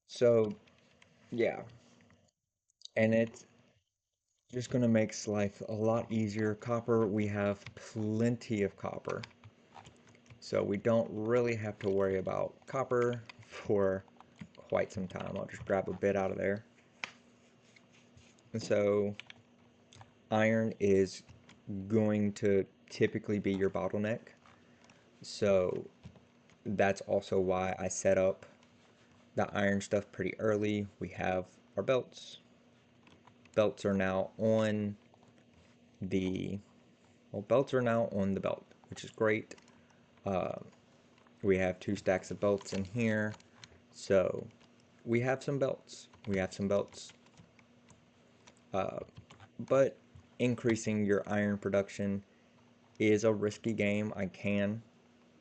So yeah, and it's just going to make life a lot easier. Copper, we have plenty of copper, so we don't really have to worry about copper for quite some time. I'll just grab a bit out of there. And so iron is going to typically be your bottleneck. So that's also why I set up the iron stuff pretty early. We have our belts. Belts are now on the, well, belts are now on the belt, which is great. We have 2 stacks of belts in here. So we have some belts. We have some belts. Uh, but increasing your iron production is a risky game.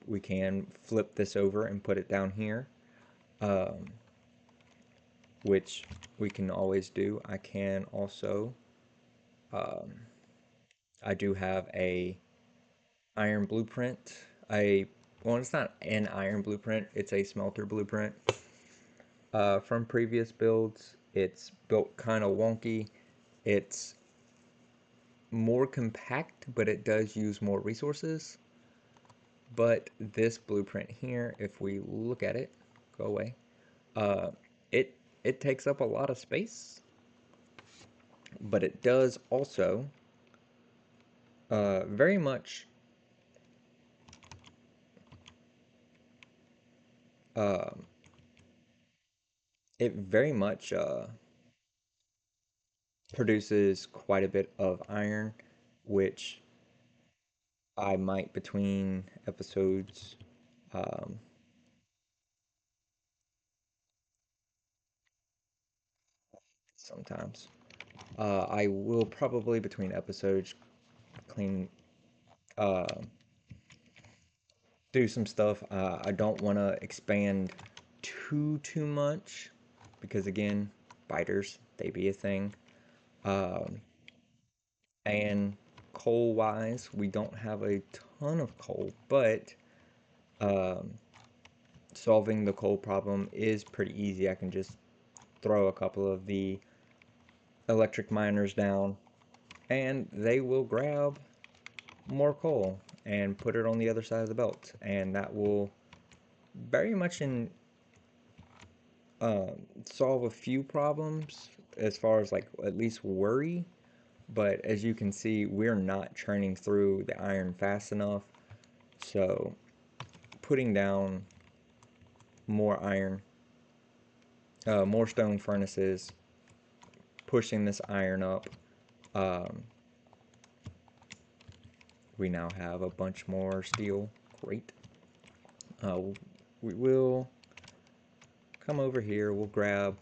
We can flip this over and put it down here, um, which we can always do. I can also, um, I do have a iron blueprint. Well, it's not an iron blueprint, it's a smelter blueprint. From previous builds, it's built kind of wonky. It's more compact, but it does use more resources. But this blueprint here, if we look at it, go away, uh, it it takes up a lot of space, but it does also very much uh, it very much produces quite a bit of iron, which I might between episodes um, sometimes. I will probably between episodes clean uh, do some stuff. I don't want to expand too much because again, biters they be a thing. Um, and coal wise, we don't have a ton of coal, but um, solving the coal problem is pretty easy. I can just throw a couple of the electric miners down and they will grab more coal and put it on the other side of the belt, and that will very much solve a few problems as far as like at least worry. But as you can see, we're not churning through the iron fast enough, so putting down more iron, more stone furnaces, pushing this iron up. um, we now have a bunch more steel. Great. uh, we will come over here, we'll grab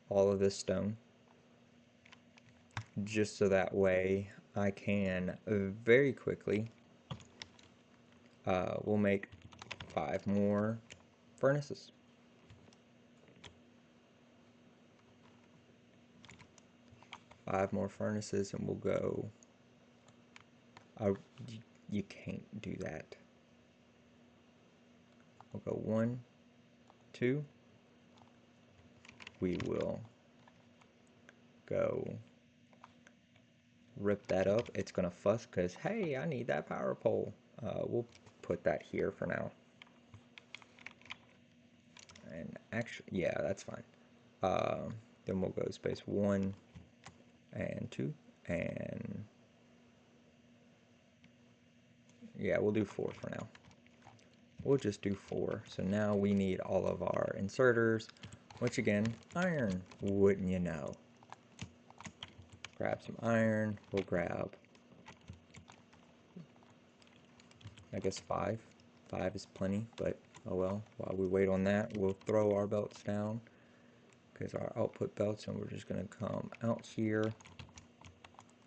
all of this stone just so that way I can very quickly, we'll make 5 more furnaces. 5 more furnaces and we'll go, uh, you can't do that. We'll go 1, 2, we will go rip that up. It's gonna fuss because, hey, I need that power pole. We'll put that here for now. And actually, yeah, that's fine. Then we'll go space 1 and 2, and yeah, we'll do 4 for now. We'll just do 4. So now we need all of our inserters, which again, iron, wouldn't you know. Grab some iron, we'll grab, I guess 5. 5 is plenty, but oh well. While we wait on that, we'll throw our belts down because our output belts, and we're just gonna come out here.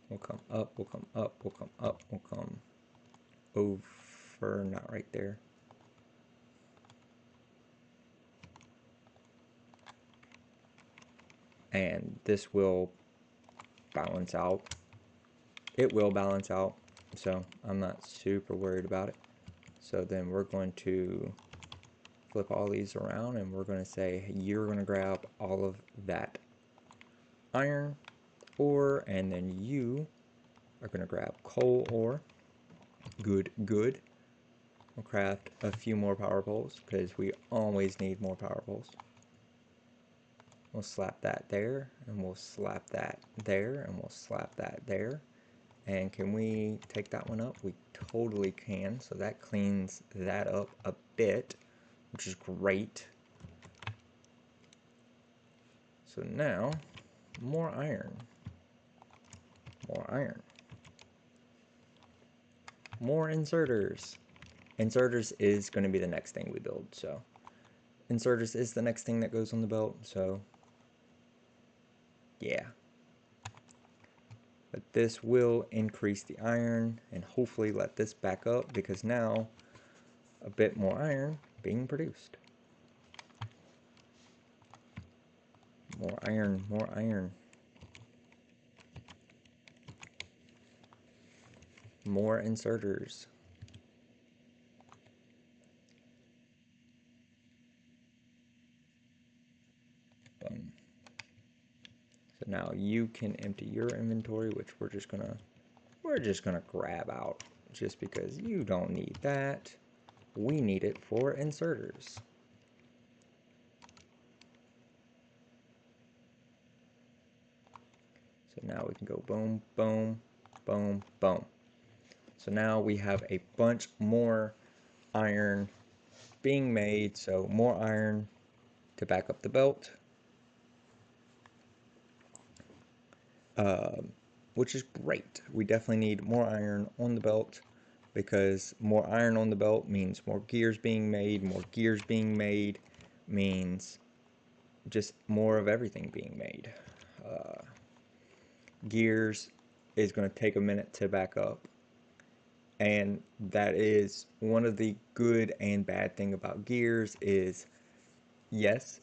We'll come up, we'll come up, we'll come up, we'll come over, not right there. And this will balance out. It will balance out, so I'm not super worried about it. So then we're going to flip all these around and we're going to say you're going to grab all of that iron ore, and then you are going to grab coal ore. Good. We'll craft a few more power poles because we always need more power poles. We'll slap that there, and we'll slap that there, and we'll slap that there. And can we take that one up? We totally can. So that cleans that up a bit, which is great. So now, more iron. More iron. More inserters. Inserters is going to be the next thing we build. So inserters is the next thing that goes on the belt. So Yeah. But this will increase the iron and hopefully let this back up because now a bit more iron being produced. More iron, more iron. More inserters. Boom. So now you can empty your inventory, which we're just gonna grab out just because you don't need that. We need it for inserters. So now we can go boom, boom, boom, boom. So now we have a bunch more iron being made, so more iron to back up the belt, which is great. We definitely need more iron on the belt because more iron on the belt means more gears being made. More gears being made means just more of everything being made. Gears is going to take a minute to back up, and that is one of the good and bad thing about gears is yes,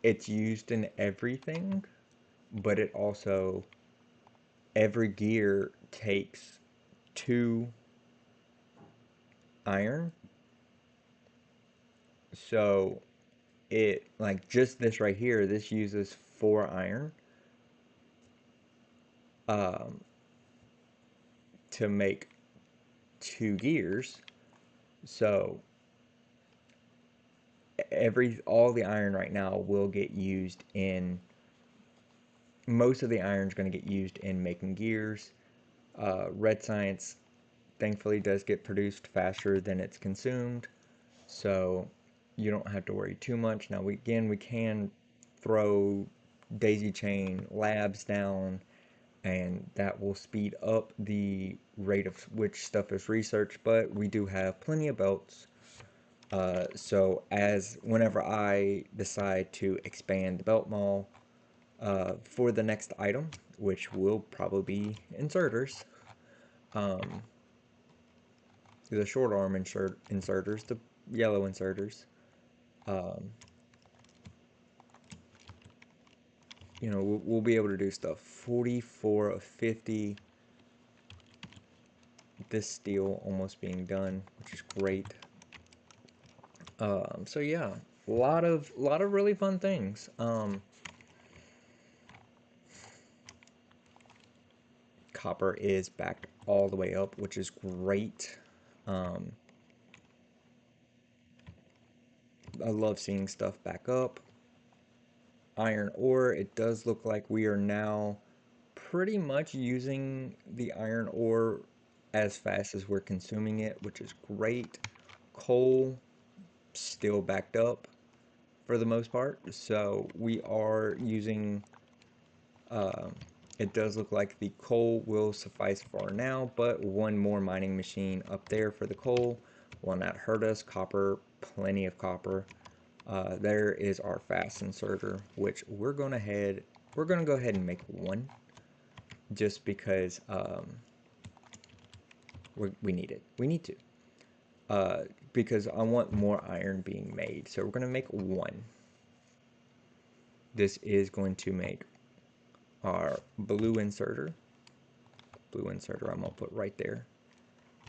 it's used in everything, but it also every gear takes 2 iron. So it like just this right here, this uses 4 iron um, to make 2 gears. So all the iron right now will get used in most of the iron is going to get used in making gears. Red Science thankfully does get produced faster than it's consumed, so you don't have to worry too much. Now we can throw daisy chain labs down, and that will speed up the rate of which stuff is researched, but we do have plenty of belts. So as whenever I decide to expand the belt mall for the next item, which will probably be inserters, um, the short arm inserters, the yellow inserters, um, we'll be able to do stuff. 44 of 50. This steel almost being done, which is great. So yeah, a lot of really fun things. Copper is backed all the way up, which is great. Um, I love seeing stuff back up. Iron ore, it does look like we are now pretty much using the iron ore as fast as we're consuming it, which is great. Coal still backed up for the most part, so we are using it does look like the coal will suffice for now, but one more mining machine up there for the coal will not hurt us. Copper, plenty of copper. There is our fast inserter, which we're gonna go ahead and make one, just because we need it. We need to, because I want more iron being made. So we're gonna make one. This is going to make our blue inserter. Blue inserter I'm gonna put right there.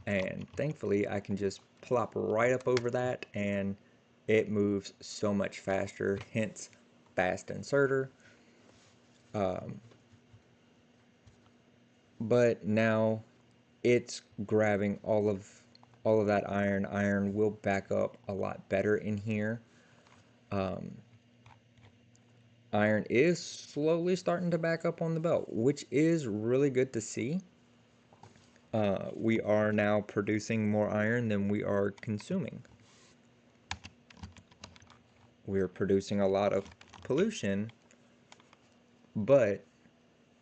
And thankfully I can just plop right up over that and it moves so much faster, hence fast inserter. But now it's grabbing all of that iron. Iron will back up a lot better in here. Iron is slowly starting to back up on the belt, which is really good to see. We are now producing more iron than we are consuming. We're producing a lot of pollution, but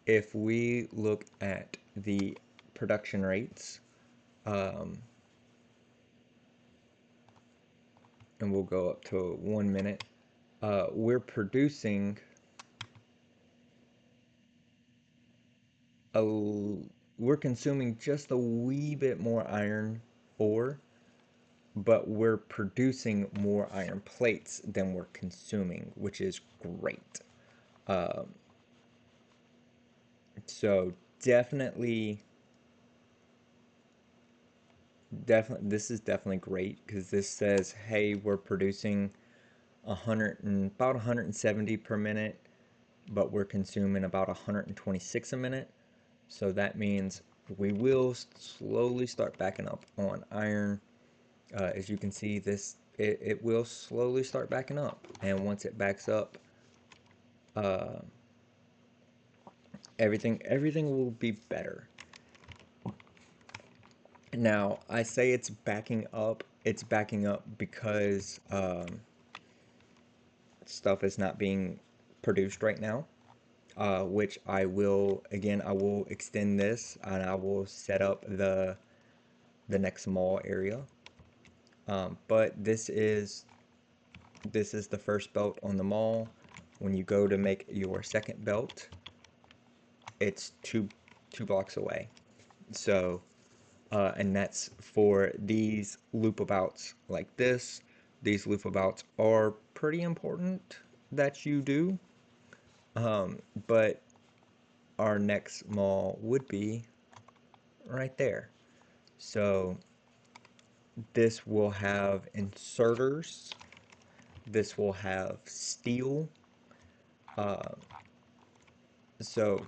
if we look at the production rates, and we'll go up to 1 minute, we're producing a, we're consuming just a wee bit more iron ore, but we're producing more iron plates than we're consuming, which is great. Um, so definitely, definitely, this is definitely great because this says, hey, we're producing 100 and about 170 per minute, but we're consuming about 126 a minute. So that means we will slowly start backing up on iron. As you can see, it will slowly start backing up, and once it backs up, uh, everything will be better. Now, I say it's backing up. It's backing up because stuff is not being produced right now. Which I will, again, I will extend this and I will set up the next mall area. But this is the first belt on the mall. When you go to make your second belt, it's two blocks away. So, and that's for these loopabouts like this. These loopabouts are pretty important that you do. But our next mall would be right there. So this will have inserters. This will have steel. Uh, so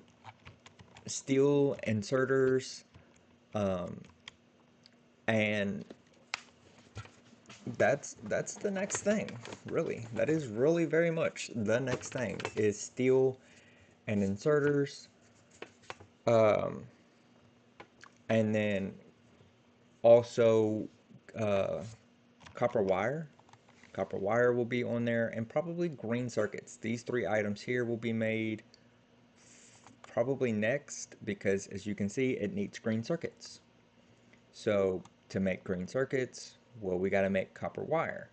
steel inserters, um, and that's the next thing. Really, that is really very much the next thing is steel and inserters, um, and then also uh, copper wire. Copper wire will be on there, and probably green circuits. These three items here will be made probably next because, as you can see, it needs green circuits. So to make green circuits, well, we got to make copper wire.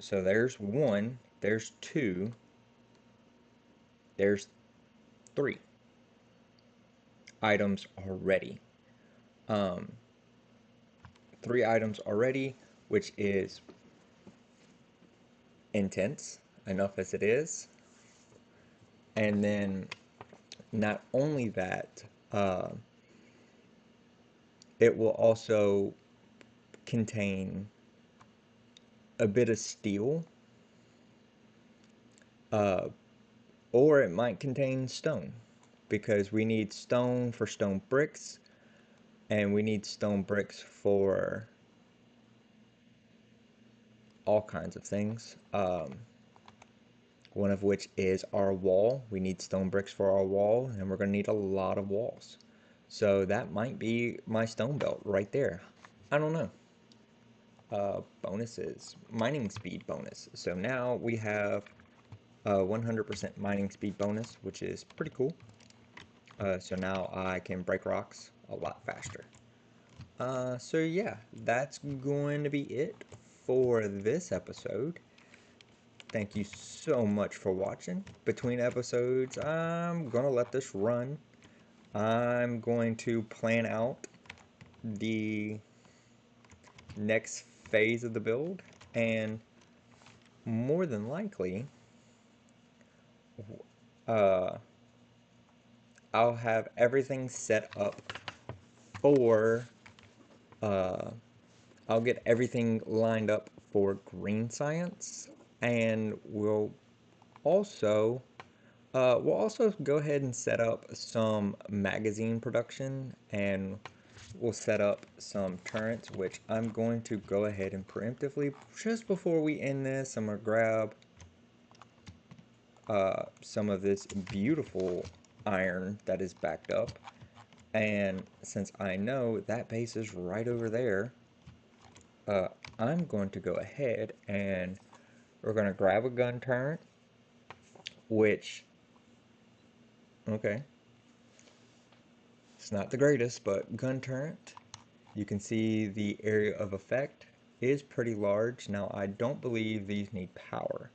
So there's one, there's two, there's three items already. Um, three items already, which is intense enough as it is. And then not only that, it will also contain a bit of steel, uh, or it might contain stone, because we need stone for stone bricks, and we need stone bricks for all kinds of things. One of which is our wall. We need stone bricks for our wall, and we're going to need a lot of walls. So that might be my stone belt right there. I don't know. Bonuses. Mining speed bonus. So now we have a 100% mining speed bonus, which is pretty cool. So now I can break rocks a lot faster. So yeah, that's going to be it for this episode. Thank you so much for watching. Between episodes, I'm going to let this run. I'm going to plan out the next phase of the build, and more than likely, uh, I'll have everything set up for, uh, I'll get everything lined up for green science, and also we'll also go ahead and set up some magazine production, and we'll set up some turrets, which I'm going to go ahead and preemptively, just before we end this, I'm going to grab some of this beautiful iron that is backed up. And since I know that base is right over there, I'm going to go ahead and we're going to grab a gun turret, which, okay, it's not the greatest, but gun turret. You can see the area of effect is pretty large. Now, I don't believe these need power.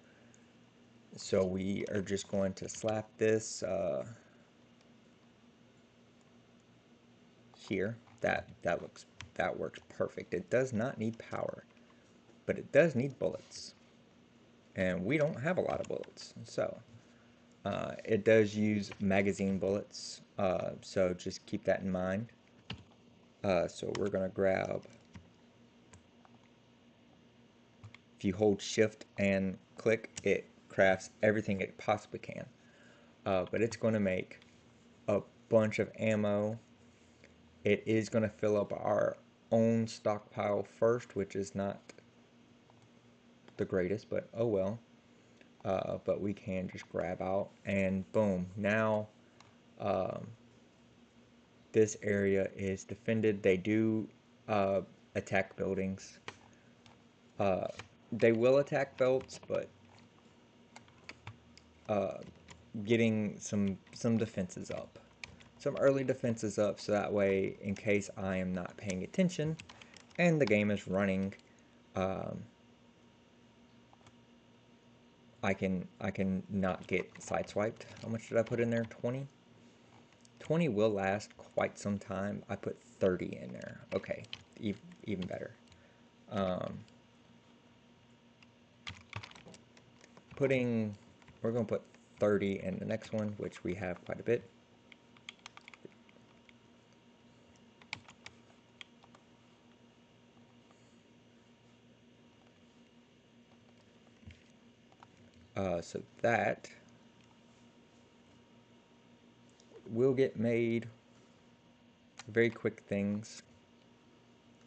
So we are just going to slap this here. That works perfect. It does not need power, but it does need bullets, and we don't have a lot of bullets. So it does use magazine bullets, so just keep that in mind. So we're gonna grab. If you hold shift and click, it crafts everything it possibly can. But it's going to make a bunch of ammo. It is going to fill up our own stockpile first, which is not the greatest, but oh well. But we can just grab out, and boom, now this area is defended. They do attack buildings. They will attack belts, but getting some defenses up, some early defenses up, so that way, in case I am not paying attention and the game is running, I can not get sideswiped. How much did I put in there? 20? 20 will last quite some time. I put 30 in there. Okay, even better. We're going to put 30 in the next one, which we have quite a bit. So that will get made. Very quick things.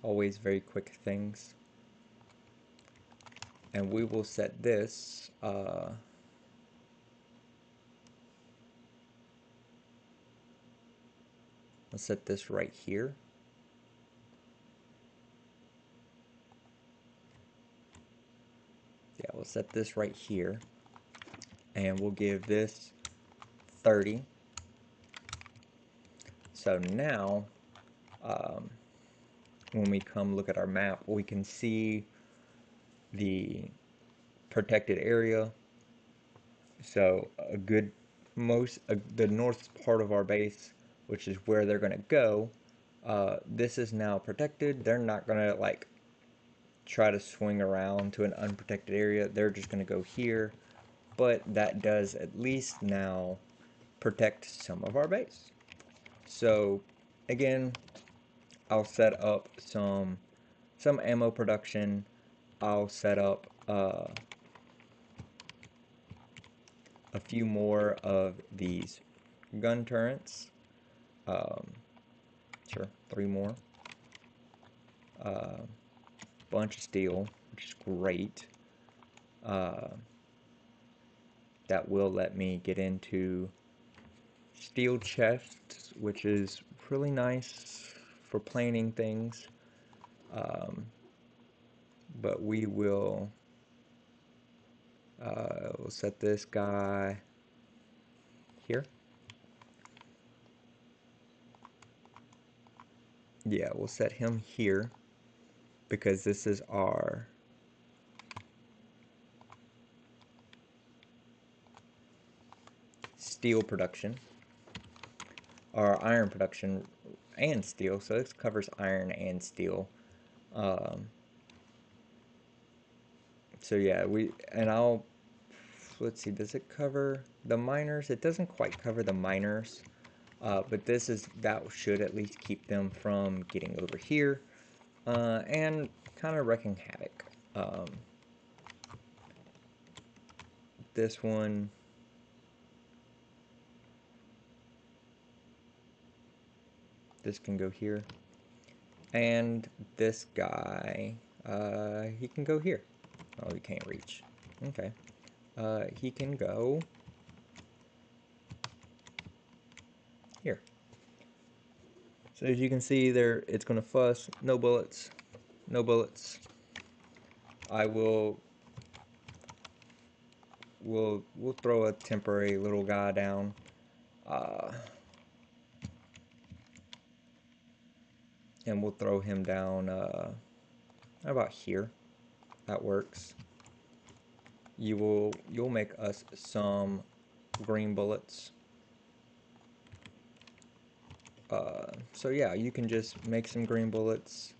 Always very quick things. And we will set this let's set this right here. Yeah, we'll set this right here. And we'll give this 30. So now, when we come look at our map, we can see the protected area. So the north part of our base, which is where they're gonna go, this is now protected. They're not gonna like try to swing around to an unprotected area. They're just gonna go here, but that does at least now protect some of our base. So again, I'll set up some ammo production. I'll set up a few more of these gun turrets. Sure, 3 more. Bunch of steel, which is great. That will let me get into steel chests, which is really nice for planing things. But we will we'll set this guy here. Yeah, we'll set him here because this is our steel production, our iron production and steel, so this covers iron and steel. So yeah, let's see, does it cover the miners? It doesn't quite cover the miners, but that should at least keep them from getting over here and kind of wrecking havoc. This one, this can go here, and this guy, he can go here. Oh, he can't reach. Okay. He can go here. So as you can see there, it's going to fuss. No bullets. No bullets. We'll throw a temporary little guy down. And we'll throw him down about here. That works. You'll make us some green bullets. So yeah, you can just make some green bullets.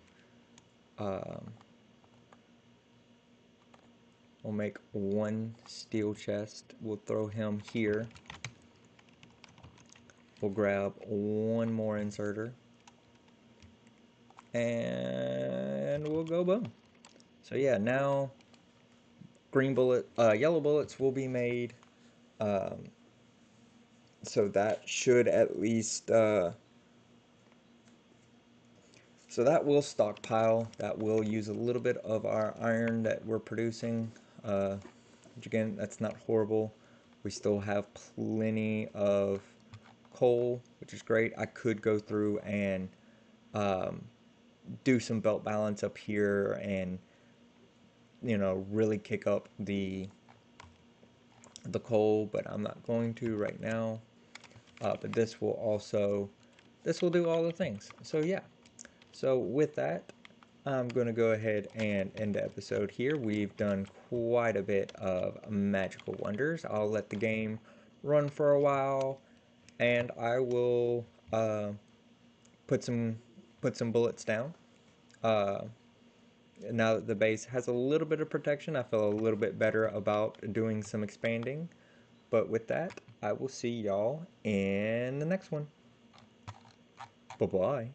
We'll make one steel chest. We'll throw him here. We'll grab one more inserter. And we'll go boom. So yeah, now yellow bullets will be made. So that should at least, so that will stockpile. That will use a little bit of our iron that we're producing. Which again, that's not horrible. We still have plenty of coal, which is great. I could go through and do some belt balance up here and, you know, really kick up the coal, but I'm not going to right now. But this will do all the things. So yeah, so with that, I'm going to go ahead and end the episode here. We've done quite a bit of magical wonders. I'll let the game run for a while, and I will put some bullets down. Now that the base has a little bit of protection, I feel a little bit better about doing some expanding. But with that, I will see y'all in the next one. Bye-bye.